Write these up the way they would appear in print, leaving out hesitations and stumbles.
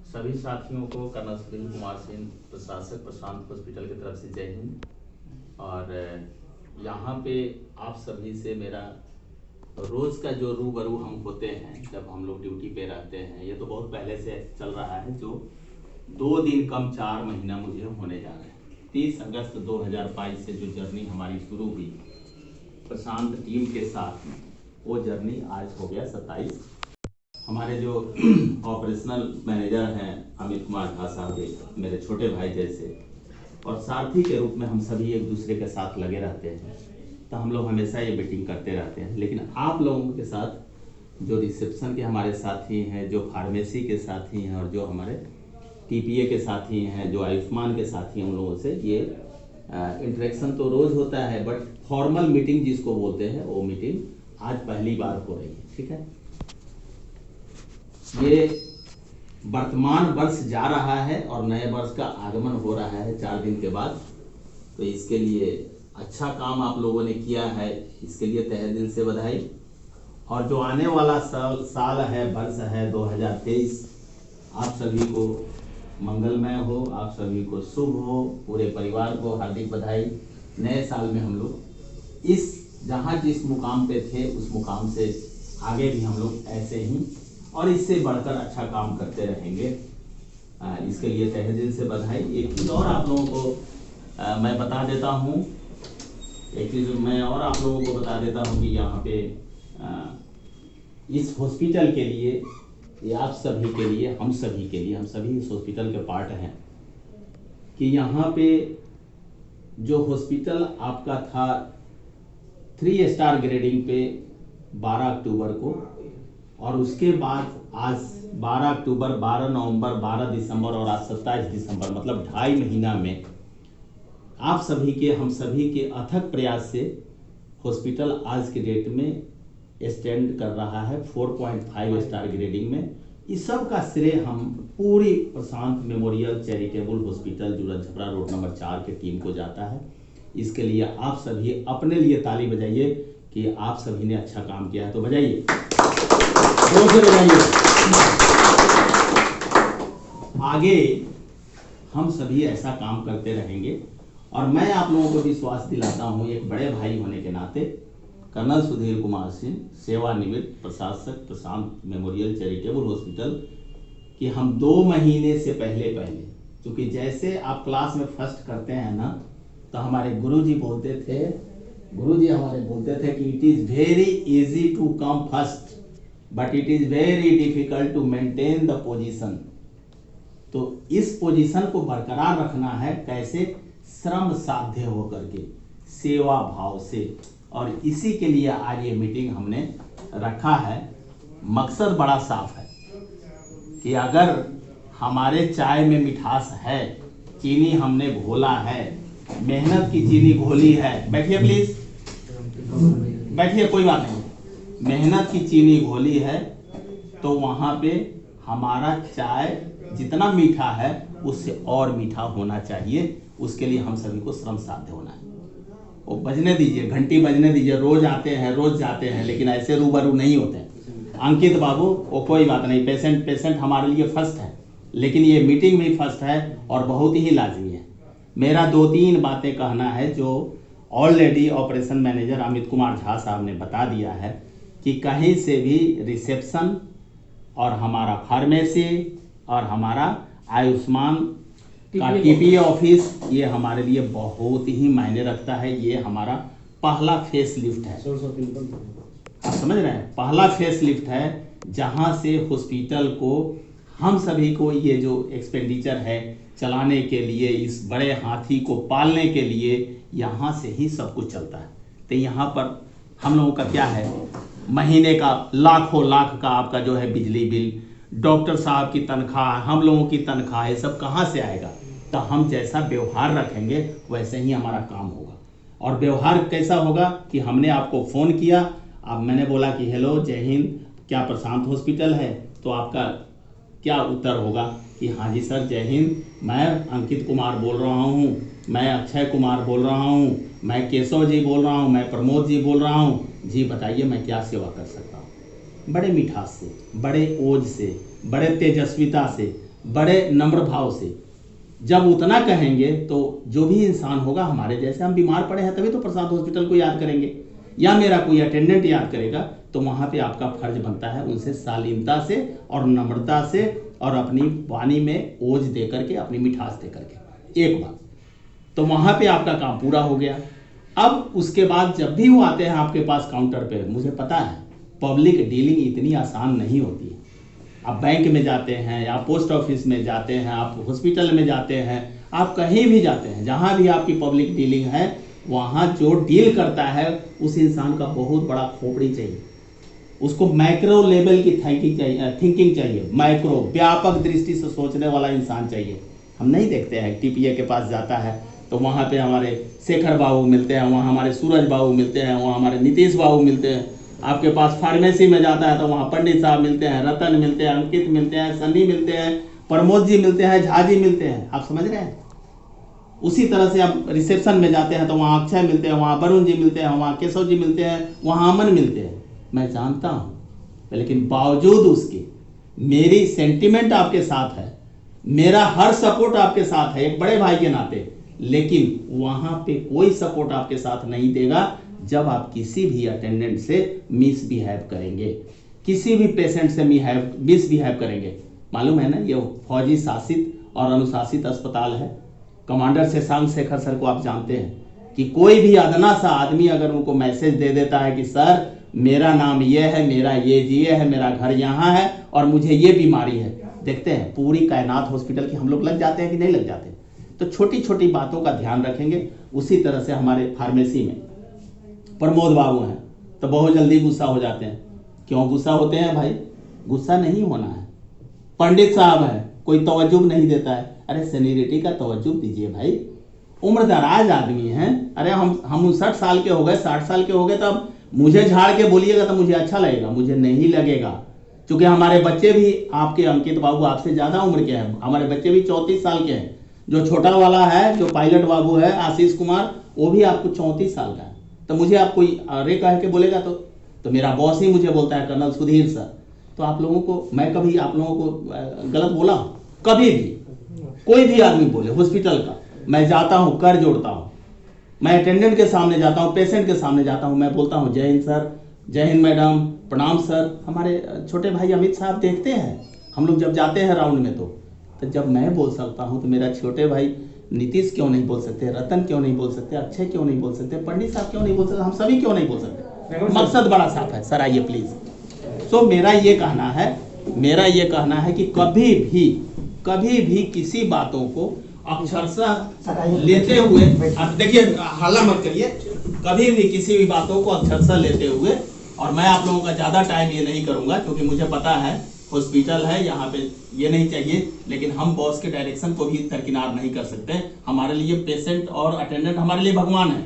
सभी साथियों को कर्नल सुधीर कुमार सिंह, प्रशासक प्रशांत हॉस्पिटल की तरफ से जय हिंद। और यहाँ पे आप सभी से मेरा रोज़ का जो रूबरू हम होते हैं जब हम लोग ड्यूटी पे रहते हैं, ये तो बहुत पहले से चल रहा है, जो 2 दिन कम 4 महीना मुझे होने जा रहे हैं। 30 अगस्त 2022 से जो जर्नी हमारी शुरू हुई प्रशांत टीम के साथ, वो जर्नी आज हो गया 27। हमारे जो ऑपरेशनल मैनेजर हैं अमित कुमार झा साहब, मेरे छोटे भाई जैसे, और सारथी के रूप में हम सभी एक दूसरे के साथ लगे रहते हैं, तो हम लोग हमेशा ये मीटिंग करते रहते हैं। लेकिन आप लोगों के साथ जो रिसेप्शन के हमारे साथी हैं, जो फार्मेसी के साथी हैं, और जो हमारे टीपीए के साथी हैं, जो आयुष्मान के साथी हैं, उन लोगों से ये इंटरेक्शन तो रोज़ होता है, बट फॉर्मल मीटिंग जिसको बोलते हैं वो मीटिंग आज पहली बार हो रही है। ठीक है, ये वर्तमान वर्ष जा रहा है और नए वर्ष का आगमन हो रहा है 4 दिन के बाद। तो इसके लिए अच्छा काम आप लोगों ने किया है, इसके लिए तहे दिल से बधाई। और जो आने वाला साल है, वर्ष है 2023, आप सभी को मंगलमय हो, आप सभी को शुभ हो, पूरे परिवार को हार्दिक बधाई। नए साल में हम लोग जहाँ जिस मुकाम पे थे उस मुकाम से आगे भी हम लोग ऐसे ही और इससे बढ़कर अच्छा काम करते रहेंगे। इसके लिए तहे दिल से बधाई। एक चीज़ और आप लोगों को मैं बता देता हूँ, कि यहाँ पे इस हॉस्पिटल के लिए, ये आप सभी के लिए, हम सभी इस हॉस्पिटल के पार्ट हैं, कि यहाँ पे जो हॉस्पिटल आपका था 3 स्टार ग्रेडिंग पे 12 अक्टूबर को, और उसके बाद आज 12 अक्टूबर, 12 नवंबर, 12 दिसंबर और आज 27 दिसंबर, मतलब 2.5 महीना में आप सभी के, हम सभी के अथक प्रयास से हॉस्पिटल आज के डेट में स्टैंड कर रहा है 4.5 स्टार ग्रेडिंग में। इस सब का श्रेय हम पूरी प्रशांत मेमोरियल चैरिटेबल हॉस्पिटल जुड़ा छपरा रोड नंबर 4 के टीम को जाता है। इसके लिए आप सभी अपने लिए ताली बजाइए कि आप सभी ने अच्छा काम किया है, तो बजाइए, जोर से बजाइए। आगे हम सभी ऐसा काम करते रहेंगे और मैं आप लोगों को विश्वास दिलाता हूं, एक बड़े भाई होने के नाते, कर्नल सुधीर कुमार सिंह, सेवानिवृत्त प्रशासक प्रशांत मेमोरियल चैरिटेबल हॉस्पिटल, कि हम 2 महीने से पहले, क्योंकि जैसे आप क्लास में फर्स्ट करते हैं ना, तो हमारे गुरुजी बोलते थे कि it is very easy to come first but it is very difficult to maintain the position. तो इस पोजीशन को बरकरार रखना है कैसे? श्रम साध्य होकर के, सेवा भाव से। और इसी के लिए आज ये मीटिंग हमने रखा है। मकसद बड़ा साफ है कि अगर हमारे चाय में मिठास है, चीनी हमने घोला है, मेहनत की चीनी घोली है, बैठिए प्लीज, बैठिए, कोई बात नहीं, मेहनत की चीनी घोली है, तो वहां पे हमारा चाय जितना मीठा है उससे और मीठा होना चाहिए। उसके लिए हम सभी को श्रम साध्य होना है। वो बजने दीजिए, घंटी बजने दीजिए, रोज आते हैं, रोज जाते हैं, लेकिन ऐसे रूबरू नहीं होते हैं। अंकित बाबू, वो कोई बात नहीं, पेशेंट हमारे लिए फर्स्ट है, लेकिन ये मीटिंग भी फर्स्ट है और बहुत ही लाजमी है। मेरा 2-3 बातें कहना है जो already operation manager Amit Kumar Jha साहब ने बता दिया है, कि कहीं से भी रिसेप्शन और हमारा फार्मेसी और हमारा आयुष्मान का टीपीए ऑफिस, ये हमारे लिए बहुत ही मायने रखता है। ये हमारा पहला फेस लिफ्ट है, आप समझ रहे हैं, पहला फेस लिफ्ट है, जहां से हॉस्पिटल को, हम सभी को ये जो एक्सपेंडिचर है चलाने के लिए, इस बड़े हाथी को पालने के लिए, यहाँ से ही सब कुछ चलता है। तो यहाँ पर हम लोगों का क्या है, महीने का लाखों लाख का आपका जो है बिजली बिल, डॉक्टर साहब की तनख्वाह, हम लोगों की तनख्वाह, ये सब कहाँ से आएगा? तो हम जैसा व्यवहार रखेंगे वैसे ही हमारा काम होगा। और व्यवहार कैसा होगा कि हमने आपको फ़ोन किया, अब मैंने बोला कि हेलो, जय हिंद, क्या प्रशांत हॉस्पिटल है? तो आपका क्या उत्तर होगा कि हाँ जी सर, जय हिंद, मैं अंकित कुमार बोल रहा हूँ, मैं अक्षय कुमार बोल रहा हूँ, मैं केशव जी बोल रहा हूँ, मैं प्रमोद जी बोल रहा हूँ, जी बताइए मैं क्या सेवा कर सकता हूँ। बड़े मिठास से, बड़े ओज से, बड़े तेजस्विता से, बड़े नम्र भाव से। जब उतना कहेंगे तो जो भी इंसान होगा हमारे जैसे, हम बीमार पड़े हैं तभी तो प्रसाद हॉस्पिटल को याद करेंगे या मेरा कोई अटेंडेंट याद करेगा, तो वहाँ पे आपका फर्ज बनता है उनसे शालीनता से और नम्रता से और अपनी वाणी में ओज दे करके, अपनी मिठास दे करके। एक बात तो वहाँ पे आपका काम पूरा हो गया। अब उसके बाद जब भी वो आते हैं आपके पास काउंटर पे, मुझे पता है पब्लिक डीलिंग इतनी आसान नहीं होती है। आप बैंक में जाते हैं या पोस्ट ऑफिस में जाते हैं, आप हॉस्पिटल में जाते हैं, आप कहीं भी जाते हैं, जहाँ भी आपकी पब्लिक डीलिंग है, वहाँ जो डील करता है उस इंसान का बहुत बड़ा खोपड़ी चाहिए, उसको मैक्रो लेवल की थिंकिंग चाहिए, माइक्रो व्यापक दृष्टि से सोचने वाला इंसान चाहिए। हम नहीं देखते हैं टीपीए के पास जाता है तो वहाँ पे हमारे शेखर बाबू मिलते हैं, वहाँ हमारे सूरज बाबू मिलते हैं, वहाँ हमारे नीतीश बाबू मिलते हैं। आपके पास फार्मेसी में जाता है तो वहाँ पंडित साहब मिलते हैं, रतन मिलते हैं, अंकित मिलते हैं, सन्नी मिलते हैं, प्रमोद जी मिलते हैं, झा जी मिलते हैं। आप समझ रहे हैं? उसी तरह से आप रिसेप्शन में जाते हैं तो वहाँ अक्षय मिलते हैं, वहाँ वरुण जी मिलते हैं, वहाँ केशव जी मिलते हैं, वहाँ अमन मिलते हैं। मैं जानता हूँ, लेकिन बावजूद उसके मेरी सेंटिमेंट आपके साथ है, मेरा हर सपोर्ट आपके साथ है एक बड़े भाई के नाते, लेकिन वहां पे कोई सपोर्ट आपके साथ नहीं देगा जब आप किसी भी अटेंडेंट से मिसबिहेव करेंगे, किसी भी पेशेंट से मिसबिहेव करेंगे। मालूम है ना, ये फौजी शासित और अनुशासित अस्पताल है। कमांडर शशांक शेखर सर को आप जानते हैं कि कोई भी अदना सा आदमी अगर उनको मैसेज दे देता है कि सर मेरा नाम ये है, मेरा ये जीए है, मेरा घर यहाँ है और मुझे ये बीमारी है, देखते हैं पूरी कायनात हॉस्पिटल की हम लोग लग जाते हैं कि नहीं लग जाते। तो छोटी छोटी बातों का ध्यान रखेंगे। उसी तरह से हमारे फार्मेसी में प्रमोद बाबू हैं तो बहुत जल्दी गुस्सा हो जाते हैं। क्यों गुस्सा होते हैं भाई? गुस्सा नहीं होना है। पंडित साहब है, कोई तवज्जो नहीं देता है, अरे सीनियरिटी का तवज्जो दीजिए भाई, उम्र दराज आदमी हैं। अरे हम 59 साल के हो गए, 60 साल के हो गए, तब मुझे झाड़ के बोलिएगा तो मुझे अच्छा लगेगा, मुझे नहीं लगेगा। क्योंकि हमारे बच्चे भी, आपके अंकित बाबू आपसे ज्यादा उम्र के हैं, हमारे बच्चे भी 34 साल के हैं। जो छोटा वाला है, जो पायलट बाबू है आशीष कुमार, वो भी आपको 34 साल का है। तो मुझे आप कोई अरे कह के बोलेगा तो मेरा बॉस ही मुझे बोलता है कर्नल सुधीर सर। तो आप लोगों को, मैं कभी आप लोगों को गलत बोला? कभी भी कोई भी आदमी बोले हॉस्पिटल का, मैं जाता हूँ कर जोड़ता हूँ, मैं अटेंडेंट के सामने जाता हूँ, पेशेंट के सामने जाता हूँ, मैं बोलता हूँ जय हिंद सर, जय हिंद मैडम, प्रणाम सर। हमारे छोटे भाई अमित साहब देखते हैं हम लोग जब जाते हैं राउंड में, तो जब मैं बोल सकता हूँ तो मेरा छोटे भाई नीतीश क्यों नहीं बोल सकते, रतन क्यों नहीं बोल सकते, अक्षय क्यों नहीं बोल सकते, पंडित साहब क्यों नहीं बोल सकते, हम सभी क्यों नहीं बोल सकते? मकसद बड़ा साफ है सर, आइए प्लीज। सो मेरा ये कहना है कि कभी भी किसी बातों को अक्षरशः लेते हुए, देखिए हल्ला मत करिए, कभी भी किसी भी बातों को अक्षरशः लेते हुए, और मैं आप लोगों का ज्यादा टाइम ये नहीं करूंगा क्योंकि मुझे पता है हॉस्पिटल है, यहाँ पे ये नहीं चाहिए, लेकिन हम बॉस के डायरेक्शन को भी दरकिनार नहीं कर सकते। हमारे लिए पेशेंट और अटेंडेंट हमारे लिए भगवान है,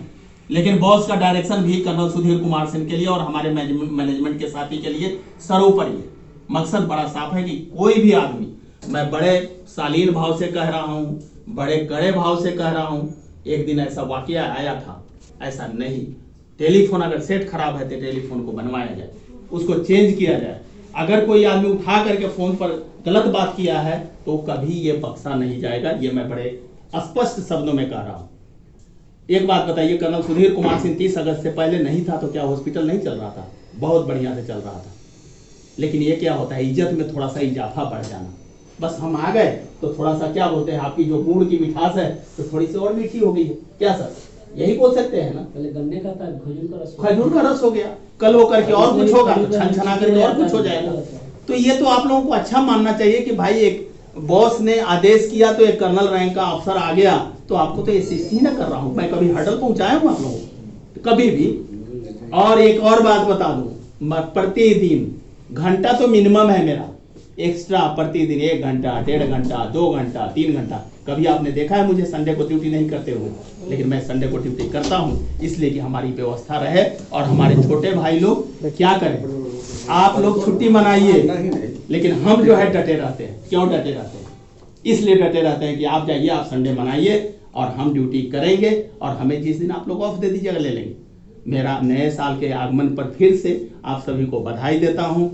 लेकिन बॉस का डायरेक्शन भी कर्नल सुधीर कुमार सिंह के लिए और हमारे मैनेजमेंट के साथी के लिए सर्वोपरि है। मकसद बड़ा साफ है कि कोई भी आदमी, मैं बड़े शालीन भाव से कह रहा हूँ, बड़े कड़े भाव से कह रहा हूँ, एक दिन ऐसा वाकया आया था, ऐसा नहीं, टेलीफोन अगर सेट खराब है तो टेलीफोन को बनवाया जाए, उसको चेंज किया जाए। अगर कोई आदमी उठा करके फोन पर गलत बात किया है तो कभी ये बख्शा नहीं जाएगा, ये मैं बड़े स्पष्ट शब्दों में कह रहा हूं। एक बात बताइए, कर्नल सुधीर कुमार सिंह 30 अगस्त से पहले नहीं था तो क्या हॉस्पिटल नहीं चल रहा था? बहुत बढ़िया से चल रहा था। लेकिन ये क्या होता है, इज्जत में थोड़ा सा इजाफा बढ़ जाना। बस हम आ गए तो थोड़ा सा क्या बोलते हैं, आपकी जो गुड़ की मिठास है तो थोड़ी सी और मीठी हो गई है, क्या सर यही बोल सकते हैं ना? पहले गन्ने का था, खजूर का रस हो गया, कल हो करके और कुछ होगा तो छन छना करके और कुछ हो जाएगा। तो ये तो आप लोगों को अच्छा मानना चाहिए कि भाई एक बॉस ने आदेश किया तो एक कर्नल रैंक का अफसर आ गया तो आपको तो असिस्ट ना कर रहा हूं, मैं कभी हर्डल पहुंचाया हूं आप लोगों को? कभी भी। और एक और बात बता दूं, प्रतिदिन घंटा तो मिनिमम है मेरा, एक्स्ट्रा प्रतिदिन 1 घंटा, 1.5 घंटा, 2 घंटा, 3 घंटा। कभी आपने देखा है मुझे संडे को ड्यूटी नहीं करते हुए? लेकिन मैं संडे को ड्यूटी करता हूं इसलिए कि हमारी व्यवस्था रहे और हमारे छोटे भाई लोग क्या करें। आप लोग छुट्टी मनाइए, लेकिन हम जो है डटे रहते हैं। क्यों डटे रहते हैं? इसलिए डटे रहते हैं कि आप जाइए, आप संडे मनाइए और हम ड्यूटी करेंगे और हमें जिस दिन आप लोग ऑफ दे दीजिएगा ले लेंगे। मेरा नए साल के आगमन पर फिर से आप सभी को बधाई देता हूं।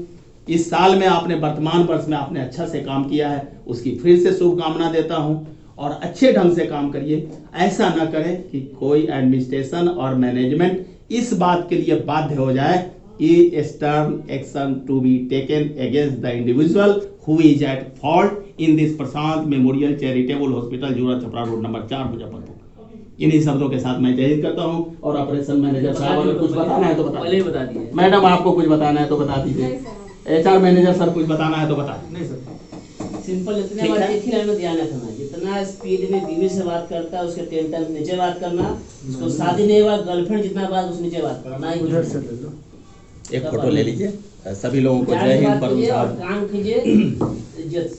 इस साल में आपने वर्तमान वर्ष में आपने अच्छा से काम किया है, उसकी फिर से शुभकामना देता हूं और अच्छे ढंग से काम करिए। ऐसा ना करें कि कोई एडमिनिस्ट्रेशन और मैनेजमेंट इस बात के लिए बाध्य हो जाए कि stern action to be taken against the individual who is at fault in this Prashant memorial charitable hospital Jura Chhapra road number 4 Muzaffarpur. इन्हीं शब्दों के साथ मैं जय हिंद करता हूं और ऑपरेशन मैनेजर साहब अगर कुछ बताना है तो बता पहले ही बता दिए। मैडम आपको कुछ बताना है तो बता दीजिए। HR मैनेजर सर कुछ बताना है तो बता दीजिए। नहीं सर, सिंपल इतने ठीक बात है। एक ही लाइन में ध्यान रखना, जितना स्पीड में बीवी से बात करता है उसके 10 टाइम नीचे बात करना, उसको शादी नहीं हुआ गर्लफ्रेंड जितना बात उससे नीचे बात करना, उधर से ले लो। एक फोटो ले लीजिए। सभी लोगों को जय हिंद। वरुण साहब काम कीजिए इज्जत